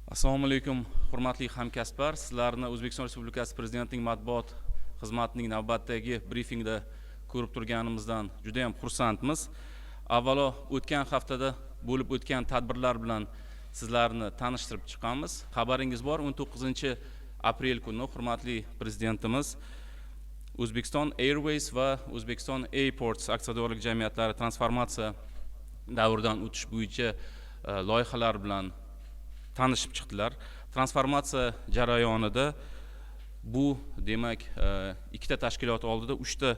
Assalomu alaykum, hurmatli hamkasblar. Sizlarni O'zbekiston Respublikasi Prezidentining matbuot xizmatining navbatdagi brifingda ko'rib turganimizdan juda ham xursandmiz. Avvalo, o'tgan haftada bo'lib o'tgan tadbirlar bilan sizlarni tanishtirib chiqamiz. Xabaringiz bor, 19-aprel kuni hurmatli prezidentimiz O'zbekiston Airways va O'zbekiston Airports aksiyadorlik jamiyatlari transformatsiya davridan o'tish bo'yicha loyihalar bilan tanishib chiqdilar. Transformatsiya jarayonida bu demak ikkita tashkilot oldida 3 ta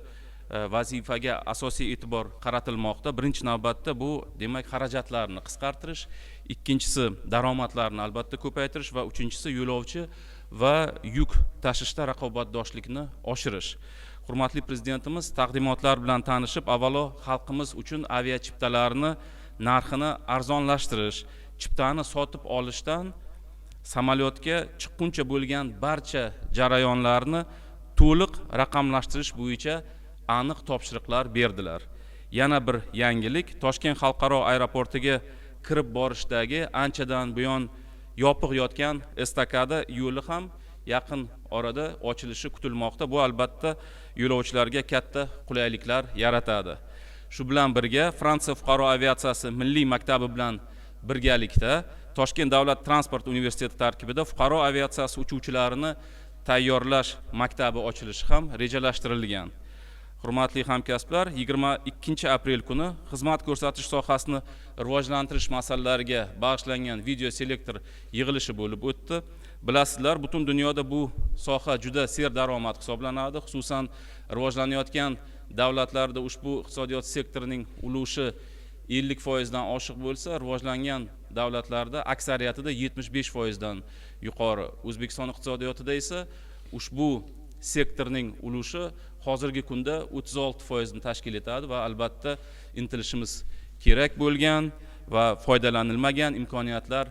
vazifaga asosiy e'tibor qaratilmoqda. Birinchi navbatda bu demak xarajatlarni qisqartirish, ikkinchisi daromadlarni albatta ko'paytirish va uchinchisi yo'lovchi va yuk tashishda raqobatbardoshlikni oshirish. Hurmatli prezidentimiz taqdimotlar bilan tanishib, avvalo xalqimiz uchun avia chiptalarni narxini arzonlashtirish, chiptani sotib olishdan samolyotga chiqquncha bo'lgan barcha jarayonlarni to'liq raqamlashtirish bo'yicha aniq topshiriqlar berdilar. Yana bir yangilik, Toshkent xalqaro aeroportiga kirib borishdagi anchadan buyon yopiq yotgan estakada yo'li ham yaqin orada ochilishi kutilmoqda. Bu albatta yo'lovchilarga katta qulayliklar yaratadi. Shu bilan birga Fransiya fuqaro aviatsiyasi milliy maktabi bilan birgalikda Toshkent davlat transport universiteti tarkibida fuqaro aviatsiyasi uchuvchilarini tayyorlash maktabi ochilishi ham rejalashtirilgan. Hurmatli hamkasblar, 22-aprel kuni xizmat ko'rsatish sohasini rivojlantirish masalalariga bag'ishlangan video selektor yig'ilishi bo'lib o'tdi. Bilasizlar, butun dunyoda bu soha juda serdaromad hisoblanadi. Xususan, rivojlanayotgan davlatlarda ushbu iqtisodiyot sektorining ulushi 50% dan oshiq bo'lsa, rivojlangan davlatlarda aksariyatida 75% dan yuqori. O'zbekiston iqtisodiyotida esa ushbu sektorning ulushi hozirgi kunda 36% ni tashkil etadi va albatta intilishimiz kerak bo'lgan va foydalanilmagan imkoniyatlar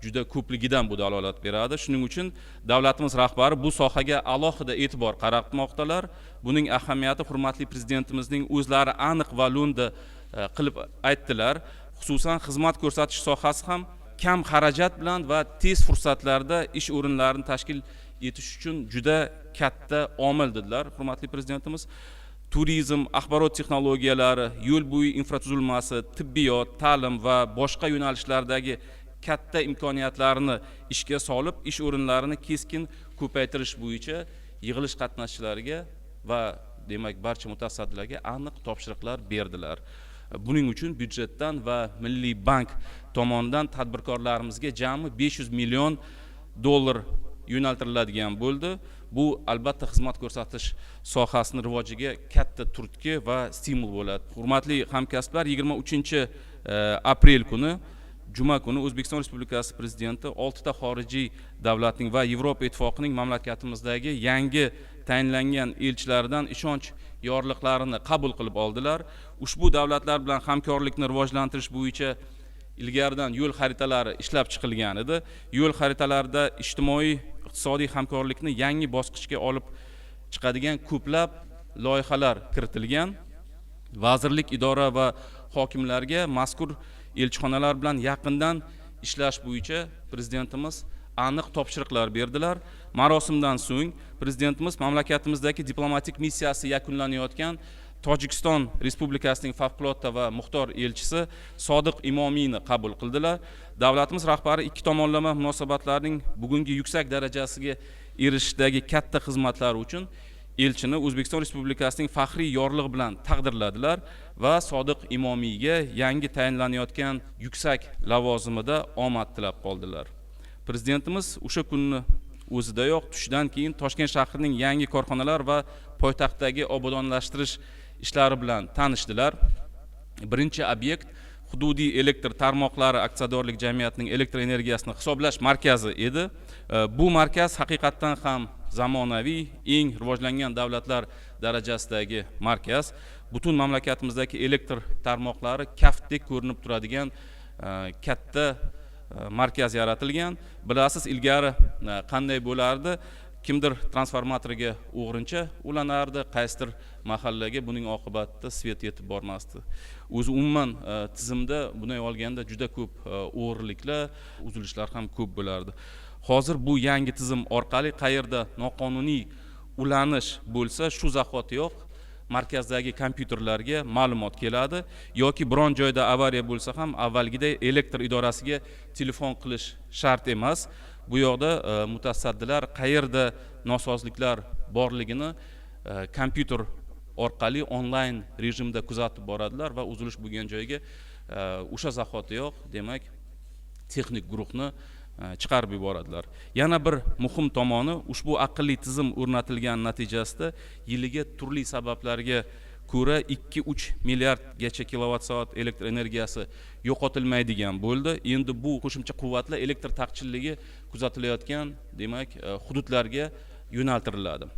juda ko'pligidan bu dalolat beradi. Shuning uchun davlatimiz rahbari bu sohaga alohida e'tibor qaratmoqdalar. Buning ahamiyati hurmatli prezidentimizning o'zlari aniq va lo'nda qilib aytdilar. Xususan xizmat ko'rsatish sohasi ham kam xarajat bilan va tez fursatlarda ish o'rinlarini tashkil etish uchun juda katta omil dedilar hurmatli prezidentimiz. Turizm, axborot texnologiyalari, yo'l bo'yi infratuzilmasi, tibbiyot, ta'lim va boshqa yo'nalishlardagi katta imkoniyatlarni ishga solib, ish o'rinlarini keskin ko'paytirish bo'yicha yig'ilish qatnashchilariga va demak barcha mutasaddilarga aniq topshiriqlar berdilar. Buning uchun byudjetdan va Milliy bank tomonidan tadbirkorlarimizga jami 500 million dollar yo'naltiriladigan bo'ldi. Bu albatta xizmat ko'rsatish sohasini rivojiga katta turtki va stimul bo'ladi. Hurmatli hamkasblar, 23-aprel kuni Juma kuni O'zbekiston Respublikasi Prezidenti 6 ta xorijiy davlatning va Yevropa Ittifoqining mamlakatimizdagi yangi tayinlangan elchilaridan ishonch yorliqlarini qabul qilib oldilar. Ushbu davlatlar bilan hamkorlikni rivojlantirish bo'yicha ilgaridan yo'l xaritalari ishlab chiqilgan edi. Yo'l xaritalarida ijtimoiy iqtisodiy hamkorlikni yangi bosqichga olib chiqadigan ko'plab loyihalar kiritilgan. Vazirlik, idora va hokimlarga mazkur elchixonalar bilan yaqindan ishlash bo'yicha prezidentimiz aniq topshiriqlar berdilar. Marosimdan so'ng prezidentimiz mamlakatimizdagi diplomatik missiyasi yakunlanayotgan Tojikiston Respublikasining favqulodda va muxtor elchisi Sodiq Imomiyni qabul qildilar. Davlatimiz rahbari ikki tomonlama munosabatlarning bugungi yuksak darajasiga erishishdagi katta xizmatlari uchun elchini O'zbekiston Respublikasining faxriy yorlig'i bilan taqdirladilar va Sodiq Imomiyga yangi tayinlanayotgan yuksak lavozimida omad tilab qoldilar. Prezidentimiz o'sha kunni o'zidayoq tushdan keyin Toshkent shahrining yangi korxonalar va poytaxtdagi obodonlashtirish ishlari bilan tanishdilar. Birinchi obyekt hududiy elektr tarmoqlari aksiyadorlik jamiyatining elektr energiyasini hisoblash markazi edi. Bu markaz haqiqatdan ham zamonaviy, eng rivojlangan davlatlar darajasidagi markaz. Butun mamlakatimizdagi elektr tarmoqlari kaftdek ko'rinib turadigan katta markaz yaratilgan. Bilasiz, ilgari qanday bo'lardi? Kimdir transformatoriga o'g'rincha ulanardi, qaysidir mahallaga buning oqibatida svet yetib bormasdi. o'zi umuman tizimda bunday olganda juda ko'p o'g'riliklar, uzilishlar ham ko'p bo'lardi. Hozir bu yangi tizim orqali qayerda noqonuniy ulanish bo'lsa, shu zahotiyoq markazdagi kompyuterlarga ma'lumot keladi yoki biron joyda avariya bo'lsa ham avvalgiday elektr idorasiga telefon qilish shart emas. Bu yoqda mutasaddilar qayerda nosozliklar borligini kompyuter orqali onlayn rejimda kuzatib boradilar va uzilish bo'lgan joyga o'sha zahotiyoq, demak, texnik guruhni chiqarib yuboradilar. Yana bir muhim tomoni, ushbu aqlli tizim o'rnatilgan natijasida yiliga turli sabablarga ko'ra 2-3 milliardgacha kilovatt-soat elektr energiyasi yo'qotilmaydigan bo'ldi. Endi bu qo'shimcha quvvatlar elektr taqchilligi kuzatilayotgan, demak, hududlarga yo'naltiriladi.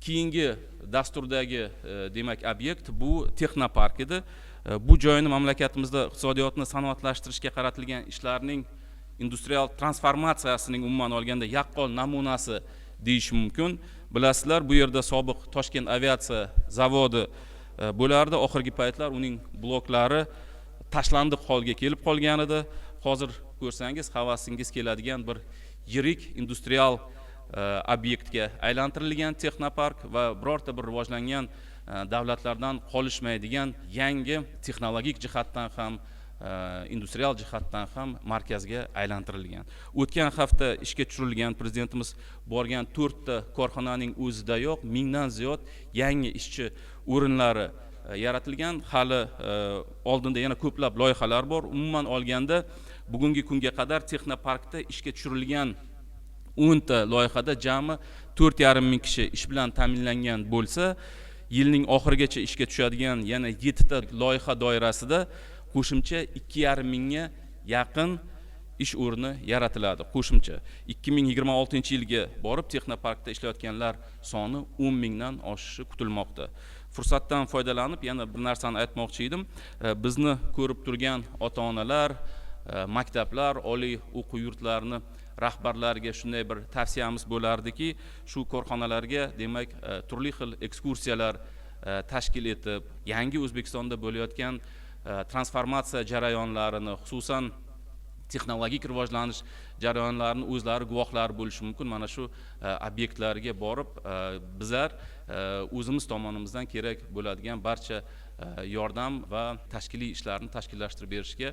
Keyingi dasturdagi demak obyekt bu texnopark edi. Bu joyni mamlakatimizda iqtisodiyotni sanoatlashtirishga qaratilgan ishlarning industrial transformatsiyasining umuman olganda yaqqol namunasi deyish mumkin. Bilasizlar, bu yerda sobiq Toshkent aviatsiya zavodi bo'lardi. Oxirgi paytlar uning bloklari tashlandiq holga kelib qolgan edi. Hozir ko'rsangiz havasingiz keladigan bir yirik industrial obyektga aylantirilgan texnopark va birorta bir rivojlangan davlatlardan qolishmaydigan yangi texnologik jihatdan ham industrial jihatdan ham markazga aylantirilgan. O'tgan hafta ishga tushirilgan prezidentimiz borgan 4 ta korxonaning o'zidayoq 1000 dan ziyod yangi ishchi o'rinlari yaratilgan. Hali oldinda yana ko'plab loyihalar bor. Umuman olganda bugungi kunga qadar texnoparkda ishga tushirilgan 10 ta loyihada jami 4,5 ming kishi ish bilan ta'minlangan bo'lsa, yilning oxirigacha ishga tushadigan yana 7 ta loyiha doirasida qo'shimcha 2,5 mingga yaqin ish o'rni yaratiladi. Qo'shimcha 2026-yilga borib texnoparkda ishlayotganlar soni 10 mingdan oshishi kutilmoqda. Fursatdan foydalanib yana bir narsani aytmoqchi edim. Bizni ko'rib turgan ota-onalar, maktablar, oliy o'quv yurtlarini rahbarlariga shunday bir tavsiyamiz bo'lardiki, shu korxonalarga demak turli xil ekskursiyalar tashkil etib, yangi O'zbekistonda bo'layotgan transformatsiya jarayonlarini, xususan texnologik rivojlanish jarayonlarini o'zlari guvohlari bo'lishi mumkin. Mana shu obyektlarga borib, bizlar o'zimiz tomonimizdan kerak bo'ladigan barcha yordam va tashkiliy ishlarni tashkillashtirib berishga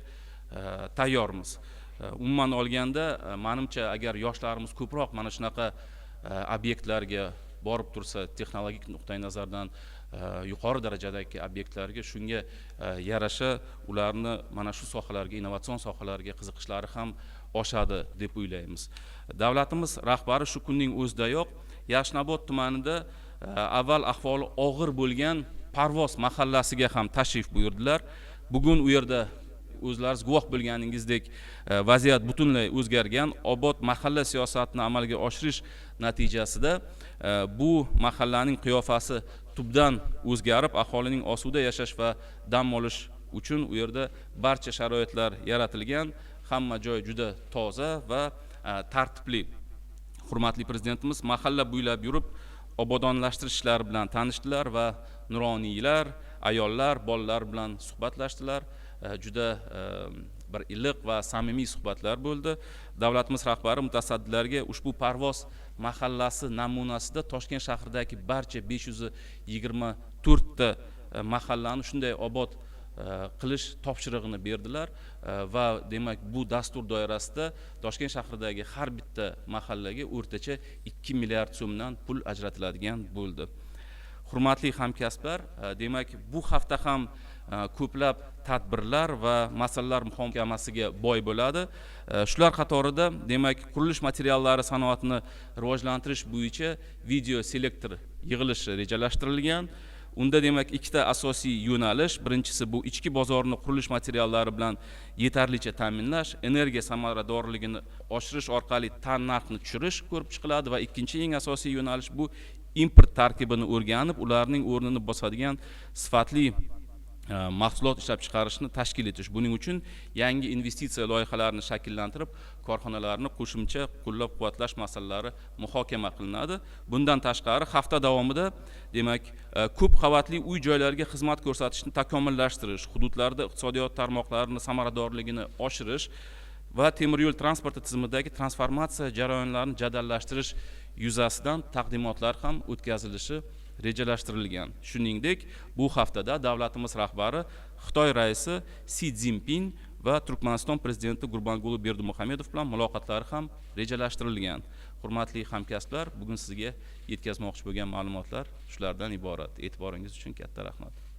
tayyormiz. Umuman olganda, menimcha agar yoshlarimiz ko'proq mana shunaqa obyektlarga borib tursa, texnologik nuqtai nazardan yuqori darajadagi obyektlarga, shunga yarasha ularni mana shu sohalarga, innovatsion sohalarga qiziqishlari ham oshadi deb o'ylaymiz. Davlatimiz rahbari shu kunning o'zidayoq Yashnobod tumanida avval ahvoli og'ir bo'lgan Parvoz mahallasiga ham tashrif buyurdilar. Bugun u yerda o'zlaringiz guvoh bo'lganingizdek vaziyat butunlay o'zgargan. Obod mahalla siyosatini amalga oshirish natijasida bu mahallaning qiyofasi tubdan o'zgarib, aholining osuda yashash va dam olish uchun u yerda barcha sharoitlar yaratilgan. Hamma joy juda toza va tartibli. Hurmatli prezidentimiz mahalla bo'ylab yurib obodonlashtirish ishlari bilan tanishdilar va nuroniylar, ayollar, bolalar bilan suhbatlashdilar. Juda bir iliq va samimiy suhbatlar bo'ldi. Davlatimiz rahbari mutasaddilarga ushbu Parvoz mahallasi namunasida Toshkent shahridagi barcha 524 ta mahallani shunday obod qilish topshirig'ini berdilar va demak bu dastur doirasida Toshkent shahridagi har bitta mahallaga o'rtacha 2 milliard so'mdan pul ajratiladigan bo'ldi. Hurmatli hamkasblar, demak bu hafta ham ko'plab tadbirlar va masalalar muhokamasiga boy bo'ladi. Shular qatorida demak qurilish materiallari sanoatini rivojlantirish bo'yicha video selektor yig'ilishi rejalashtirilgan. Unda demak ikkita asosiy yo'nalish, birinchisi bu ichki bozorni qurilish materiallari bilan yetarlicha ta'minlash, energiya samaradorligini oshirish orqali narxni tushirish ko'rib chiqiladi va ikkinchi eng asosiy yo'nalish bu import tarkibini o'rganib, ularning o'rnini bosadigan sifatli mahsulot ishlab chiqarishni tashkil etish. Buning uchun yangi investitsiya loyihalarini shakllantirib, korxonalarni qo'shimcha qo'llab-quvvatlash masalalari muhokama qilinadi. Bundan tashqari hafta davomida, demak, ko'p qavatli uy-joylarga xizmat ko'rsatishni takomillashtirish, hududlarda iqtisodiyot tarmoqlarining samaradorligini oshirish va temir yo'l transporti tizimidagi transformatsiya jarayonlarini jadallashtirish yuzasidan taqdimotlar ham o'tkazilishi rejalashtirilgan. Shuningdek, bu haftada davlatimiz rahbari Xitoy raisi Si Szinpin va Turkmaniston prezidenti Gurbanguli Berdimuhamedov bilan muloqotlari ham rejalashtirilgan. Hurmatli hamkasblar, bugun sizga yetkazmoqchi bo'lgan ma'lumotlar shulardan iborat. E'tiboringiz uchun katta rahmat.